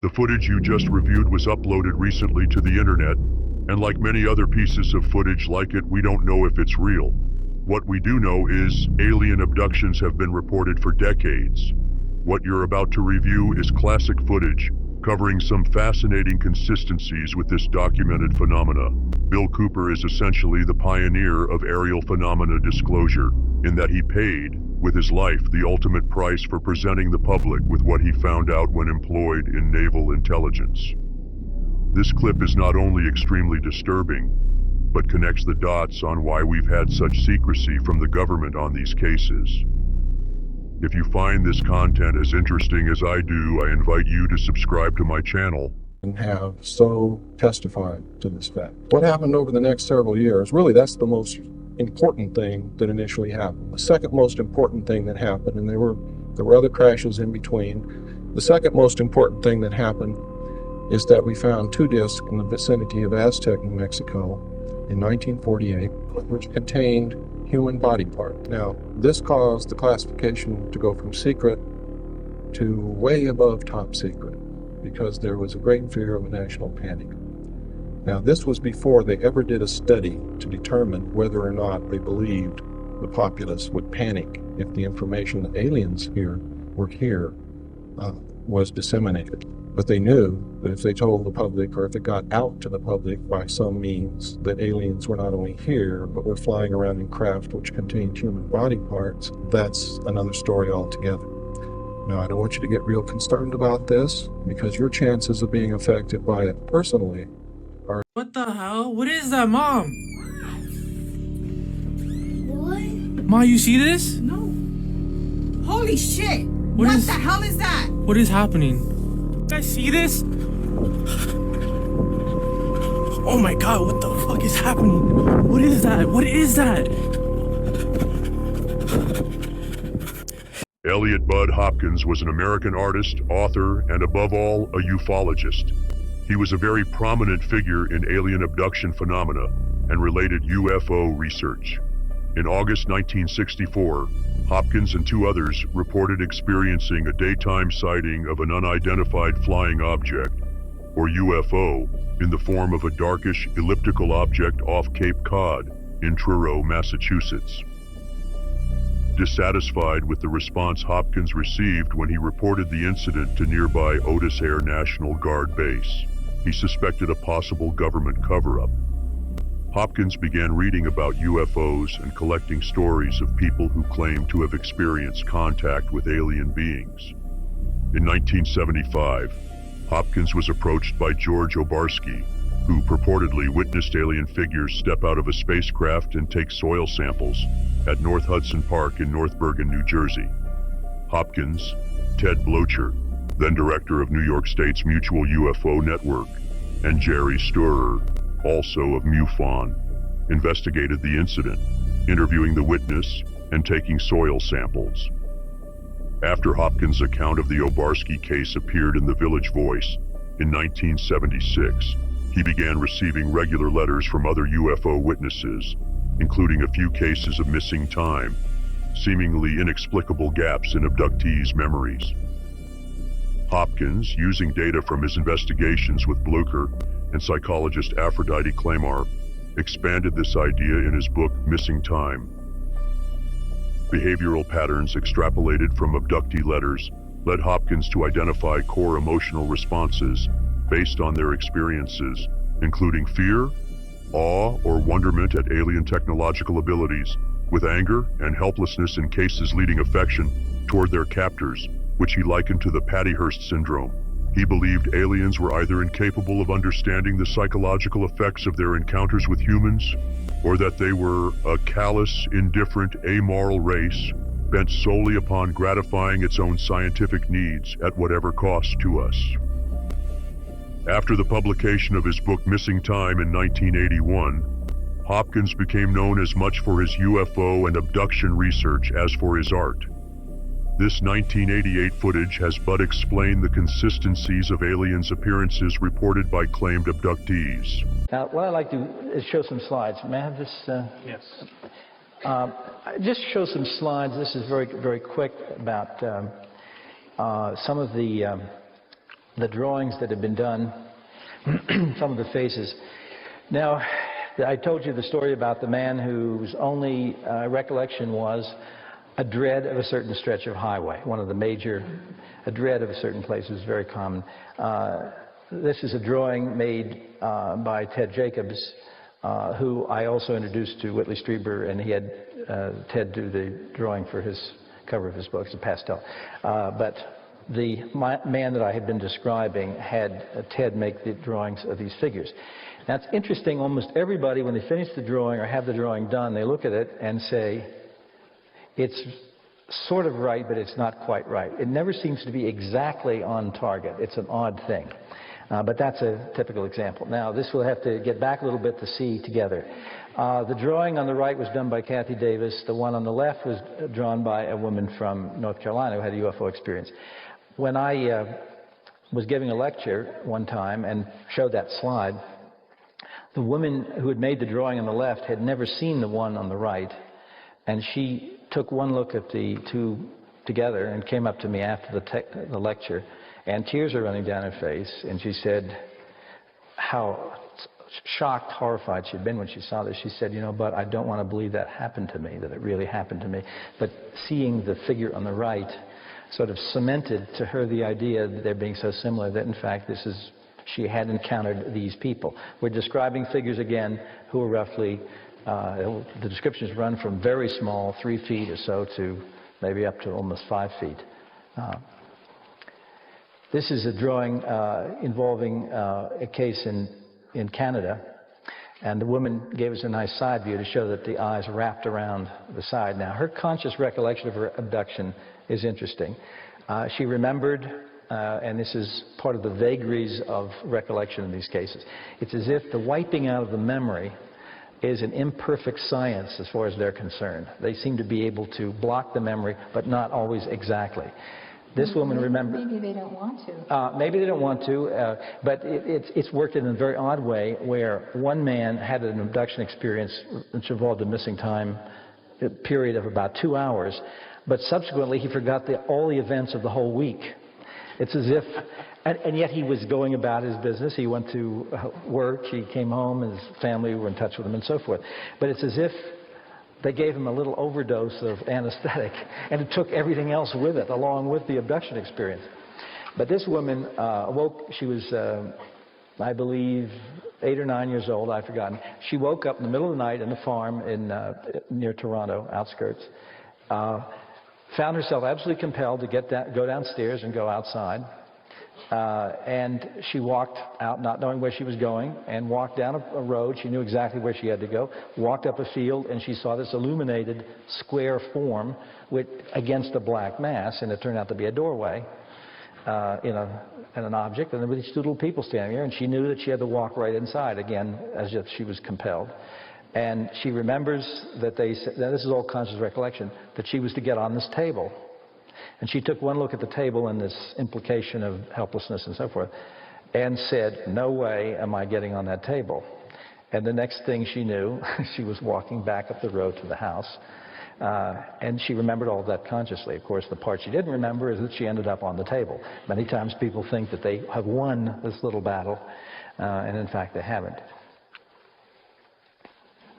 The footage you just reviewed was uploaded recently to the internet, and like many other pieces of footage like it, we don't know if it's real. What we do know is alien abductions have been reported for decades. What you're about to review is classic footage covering some fascinating consistencies with this documented phenomena. Bill Cooper is essentially the pioneer of aerial phenomena disclosure, in that he paid, with his life, the ultimate price for presenting the public with what he found out when employed in naval intelligence. This clip is not only extremely disturbing, but connects the dots on why we've had such secrecy from the government on these cases. If you find this content as interesting as I do, I invite you to subscribe to my channel. And have so testified to this fact. What happened over the next several years, really that's the most important thing that initially happened. The second most important thing that happened, and there were other crashes in between, the second most important thing that happened is that we found 2 discs in the vicinity of Aztec, New Mexico in 1948, which contained human body parts. Now, this caused the classification to go from secret to way above top secret, because there was a great fear of a national panic. Now, this was before they ever did a study to determine whether or not they believed the populace would panic if the information that aliens were here was disseminated. But they knew that if they told the public, or if it got out to the public by some means, that aliens were not only here, but were flying around in craft which contained human body parts, that's another story altogether. Now, I don't want you to get real concerned about this, because your chances of being affected by it personally are... What the hell? What is that, Mom? What? Ma, you see this? No. Holy shit! What the hell is that? What is happening? You guys see this? Oh my god, what the fuck is happening? What is that? What is that? Elliot Budd Hopkins was an American artist, author, and above all, a ufologist. He was a very prominent figure in alien abduction phenomena and related UFO research. In August 1964, Hopkins and 2 others reported experiencing a daytime sighting of an unidentified flying object, or UFO, in the form of a darkish elliptical object off Cape Cod in Truro, Massachusetts. Dissatisfied with the response Hopkins received when he reported the incident to nearby Otis Air National Guard Base, he suspected a possible government cover-up. Hopkins began reading about UFOs and collecting stories of people who claimed to have experienced contact with alien beings. In 1975, Hopkins was approached by George Obarski, who purportedly witnessed alien figures step out of a spacecraft and take soil samples at North Hudson Park in North Bergen, New Jersey. Hopkins, Ted Blocher, then director of New York State's Mutual UFO Network, and Jerry Sturer, also of MUFON, investigated the incident, interviewing the witness and taking soil samples. After Hopkins' account of the Obarski case appeared in the Village Voice in 1976, he began receiving regular letters from other UFO witnesses, including a few cases of missing time, seemingly inexplicable gaps in abductees' memories. Hopkins, using data from his investigations with Blucher and psychologist Aphrodite Claymore, expanded this idea in his book Missing Time. Behavioral patterns extrapolated from abductee letters led Hopkins to identify core emotional responses based on their experiences, including fear, awe, or wonderment at alien technological abilities, with anger and helplessness in cases leading affection toward their captors, which he likened to the Pattyhurst syndrome. He believed aliens were either incapable of understanding the psychological effects of their encounters with humans, or that they were a callous, indifferent, amoral race bent solely upon gratifying its own scientific needs at whatever cost to us. After the publication of his book Missing Time in 1981, Hopkins became known as much for his UFO and abduction research as for his art. This 1988 footage has but explained the consistencies of aliens' appearances reported by claimed abductees. Now, what I'd like to do is show some slides. May I have this? Yes. Just show some slides. This is very, very quick about some of the the drawings that have been done, some of the faces. Now, I told you the story about the man whose only recollection was a dread of a certain stretch of highway, one of the major, a dread of a certain place is very common. This is a drawing made by Ted Jacobs, who I also introduced to Whitley Strieber, and he had Ted do the drawing for his cover of his book. It's a pastel. But the man that I had been describing had Ted make the drawings of these figures. Now it's interesting, almost everybody, when they finish the drawing or have the drawing done, they look at it and say, it's sort of right, but it's not quite right. It never seems to be exactly on target. It's an odd thing. But that's a typical example. Now, this we'll have to get back a little bit to see together. The drawing on the right was done by Kathy Davis. The one on the left was drawn by a woman from North Carolina who had a UFO experience. When I was giving a lecture one time and showed that slide, the woman who had made the drawing on the left had never seen the one on the right, and she took one look at the two together and came up to me after the lecture, and tears were running down her face, and she said how shocked, horrified she'd been when she saw this. She said, you know, but I don't want to believe that happened to me, that it really happened to me. But seeing the figure on the right sort of cemented to her the idea that they're being so similar that in fact this is, she had encountered these people. We're describing figures again who are roughly, the descriptions run from very small, 3 feet or so, to maybe up to almost 5 feet. This is a drawing involving a case in Canada, and the woman gave us a nice side view to show that the eyes wrapped around the side. Now, her conscious recollection of her abduction is interesting. She remembered, and this is part of the vagaries of recollection in these cases, it's as if the wiping out of the memory is an imperfect science as far as they're concerned. They seem to be able to block the memory, but not always exactly. This woman remembered... Maybe they don't want to. Maybe they don't want to, but it's worked in a very odd way where one man had an abduction experience which involved a missing time period of about 2 hours, but subsequently he forgot all the events of the whole week. It's as if, and yet he was going about his business. He went to work, he came home, his family were in touch with him and so forth. But it's as if they gave him a little overdose of anesthetic, and it took everything else with it, along with the abduction experience. But this woman awoke, she was, I believe, 8 or 9 years old, I've forgotten. She woke up in the middle of the night in a farm near Toronto, outskirts, found herself absolutely compelled to go downstairs and go outside. And she walked out not knowing where she was going and walked down a road. She knew exactly where she had to go, walked up a field, and she saw this illuminated square form against a black mass, and it turned out to be a doorway in an object, and there were these 2 little people standing there, and she knew that she had to walk right inside, again, as if she was compelled. And she remembers that they said, now this is all conscious recollection, that she was to get on this table. And she took one look at the table and this implication of helplessness and so forth, and said, no way am I getting on that table. And the next thing she knew, she was walking back up the road to the house, and she remembered all of that consciously. Of course, the part she didn't remember is that she ended up on the table. Many times people think that they have won this little battle, and in fact they haven't.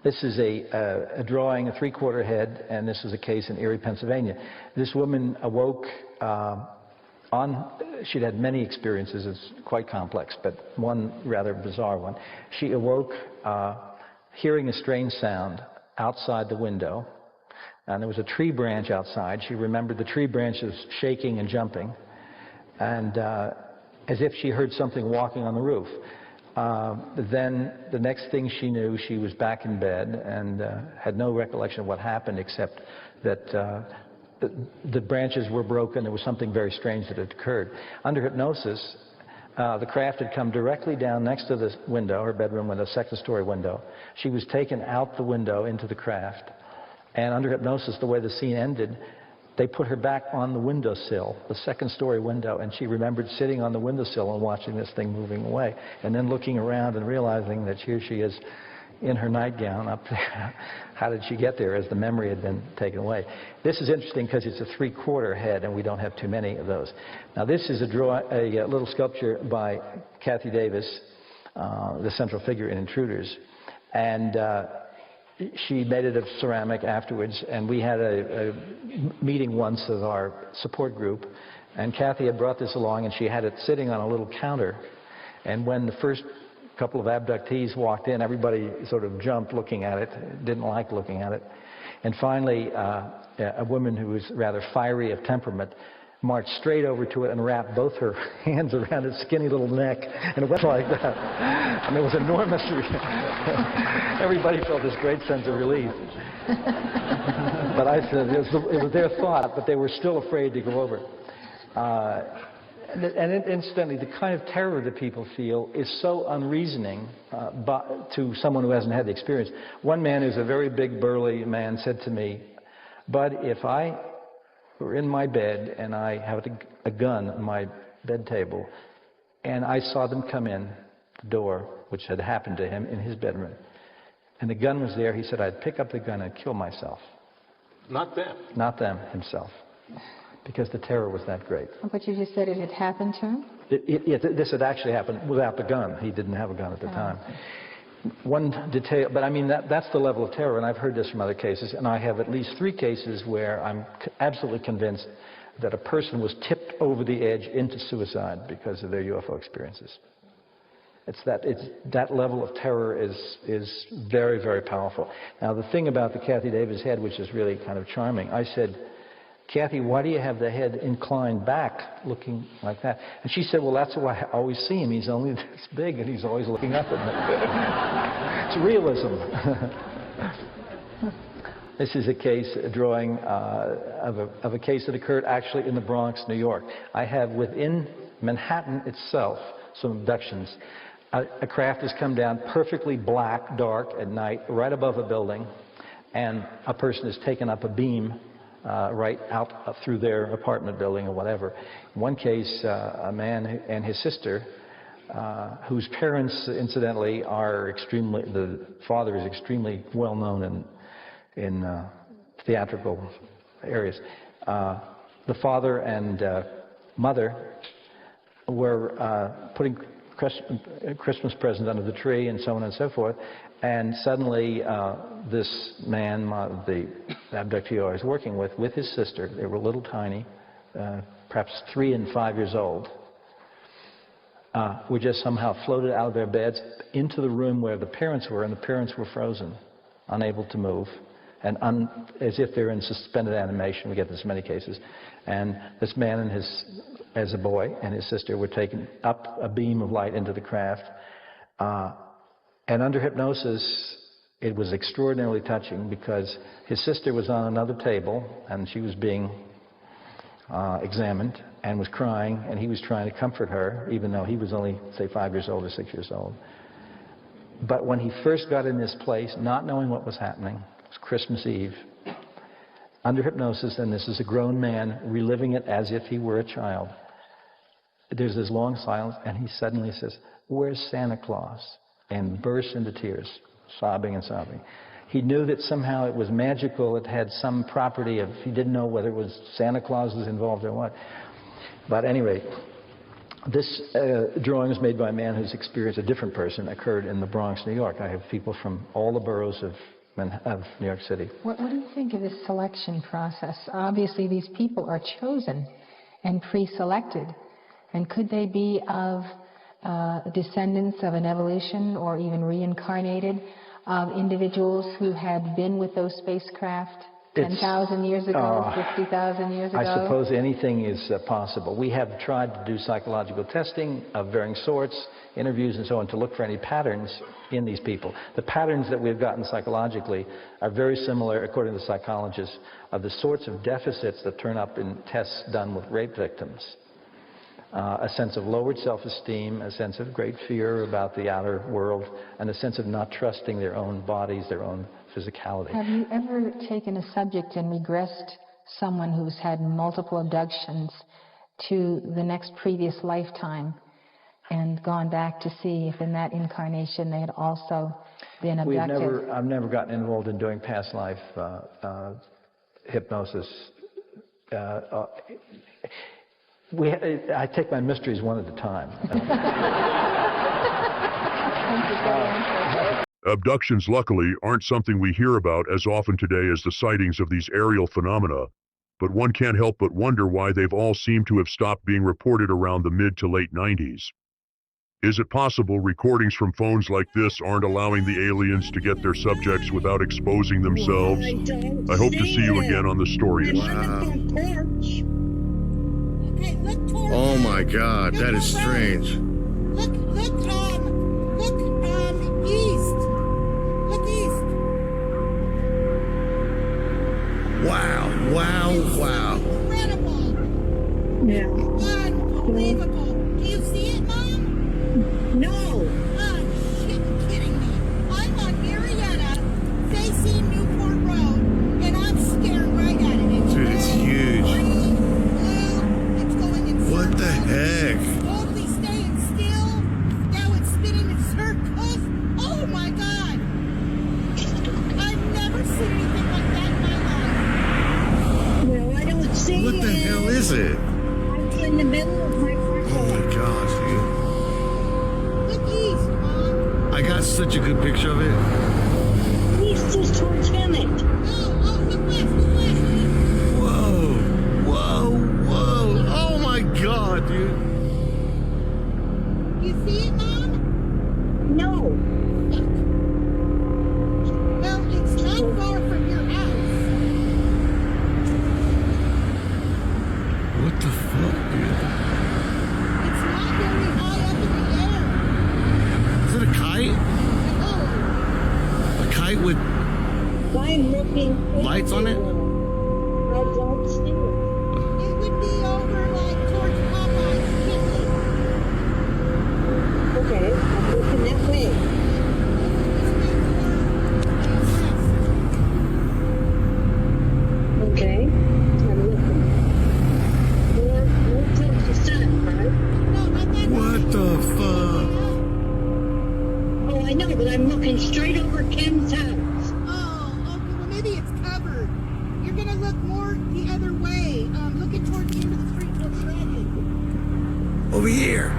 This is a drawing, a 3/4 head, and this is a case in Erie, Pennsylvania. This woman awoke she'd had many experiences, it's quite complex, but one rather bizarre one. She awoke hearing a strange sound outside the window, and there was a tree branch outside. She remembered the tree branches shaking and jumping, and as if she heard something walking on the roof. Then the next thing she knew, she was back in bed and had no recollection of what happened except that the branches were broken. There was something very strange that had occurred. Under hypnosis, the craft had come directly down next to the window, her bedroom window, second-story window. She was taken out the window into the craft, and under hypnosis, the way the scene ended, they put her back on the windowsill, the second-story window, and she remembered sitting on the windowsill and watching this thing moving away, and then looking around and realizing that here she is in her nightgown up there. How did she get there, as the memory had been taken away? This is interesting because it's a 3/4 head, and we don't have too many of those. Now, this is a little sculpture by Kathy Davis, the central figure in Intruders. And she made it of ceramic afterwards, and we had a meeting once of our support group, and Kathy had brought this along, and she had it sitting on a little counter. And when the first couple of abductees walked in, everybody sort of jumped looking at it, didn't like looking at it. And finally, a woman who was rather fiery of temperament marched straight over to it and wrapped both her hands around its skinny little neck, and it went like that. And it was enormous. Everybody felt this great sense of relief. But I said, it was their thought, but they were still afraid to go over. And incidentally, the kind of terror that people feel is so unreasoning to someone who hasn't had the experience. One man who's a very big, burly man said to me, "Bud, if I were in my bed and I had a gun on my bed table and I saw them come in the door," which had happened to him in his bedroom, and the gun was there, he said, "I'd pick up the gun and kill myself." Not them. Not them, himself. Because the terror was that great. But you just said it had happened to him? This had actually happened without the gun. He didn't have a gun at the time. One detail, but I mean, that's the level of terror, and I've heard this from other cases, and I have at least 3 cases where I'm absolutely convinced that a person was tipped over the edge into suicide because of their UFO experiences. It's that level of terror is very, very powerful. Now, the thing about the Kathy Davis head, which is really kind of charming, I said, "Kathy, why do you have the head inclined back, looking like that?" And she said, "Well, that's why I always see him. He's only this big, and he's always looking up at me." It's realism. This is a case, a drawing of a case that occurred actually in the Bronx, New York. I have within Manhattan itself some abductions. A craft has come down perfectly black, dark at night, right above a building, and a person has taken up a beam right out through their apartment building or whatever. In one case, a man and his sister, whose parents, incidentally, are the father is extremely well known in theatrical areas. The father and mother were putting Christmas presents under the tree and so on and so forth. And suddenly, this man, the abductee I was working with his sister, they were a little tiny, perhaps 3 and 5 years old, were just somehow floated out of their beds into the room where the parents were, and the parents were frozen, unable to move, and as if they're in suspended animation. We get this in many cases. And this man and as a boy, and his sister were taken up a beam of light into the craft. And under hypnosis, it was extraordinarily touching because his sister was on another table and she was being examined and was crying, and he was trying to comfort her, even though he was only, say, 5 years old or 6 years old. But when he first got in this place, not knowing what was happening, it was Christmas Eve, under hypnosis, and this is a grown man reliving it as if he were a child. There's this long silence, and he suddenly says, "Where's Santa Claus?" and bursts into tears, sobbing and sobbing. He knew that somehow it was magical. It had some property of, he didn't know whether it was Santa Claus was involved or what. But anyway, this drawing was made by a man whose experience, a different person, occurred in the Bronx, New York. I have people from all the boroughs of New York City. What do you think of this selection process? Obviously, these people are chosen and pre-selected. And could they be of descendants of an evolution or even reincarnated of individuals who had been with those spacecraft 10,000 years ago, 50,000 years ago? I suppose anything is possible. We have tried to do psychological testing of varying sorts, interviews and so on, to look for any patterns in these people. The patterns that we've gotten psychologically are very similar, according to psychologists, of the sorts of deficits that turn up in tests done with rape victims. A sense of lowered self-esteem, a sense of great fear about the outer world, and a sense of not trusting their own bodies, their own physicality. Have you ever taken a subject and regressed someone who's had multiple abductions to the next previous lifetime and gone back to see if in that incarnation they had also been abducted? I've never gotten involved in doing past life hypnosis. I take my mysteries one at a time. Abductions, luckily, aren't something we hear about as often today as the sightings of these aerial phenomena, but one can't help but wonder why they've all seemed to have stopped being reported around the mid to late 90s. Is it possible recordings from phones like this aren't allowing the aliens to get their subjects without exposing themselves? I hope to see you again on the Storyist. Okay, look toward Oh my God, that is strange. Look, east. Look east. Wow. Incredible. Yeah. Unbelievable. Do you see it, Mom? No. Oh, shit, you're kidding me. I'm on Marietta, facing Newport Road, and I'm staring right at it. Dude, it's huge. Green, blue, it's going in circles. What the heck? Totally staying still. Now it's spinning in circles. Oh my God. I've never seen anything like that in my life. Well, I don't see What the hell is it? I'm in the middle of my Oh parcel. my gosh, dude. Look east, Mom. I got such a good picture of it. East is towards Emmett. Oh, look west, Whoa. Oh my God, dude. You see it, Mom? No. Well, it's not far from your house. What the fuck, dude? It's not very high up in the air. Is it a kite? Oh, A kite with I'm looking. lights on it? I don't see it. it would be over like towards Popeye's chicken. Okay, I'm looking that way. Okay, I'm looking. More towards the sun, right? No, not that What the fuck? Oh, I know, but I'm looking straight over Kim's house. Oh, okay, well maybe it's covered. You're gonna look more the other way. Looking towards the end of the street towards Dragon. Over here.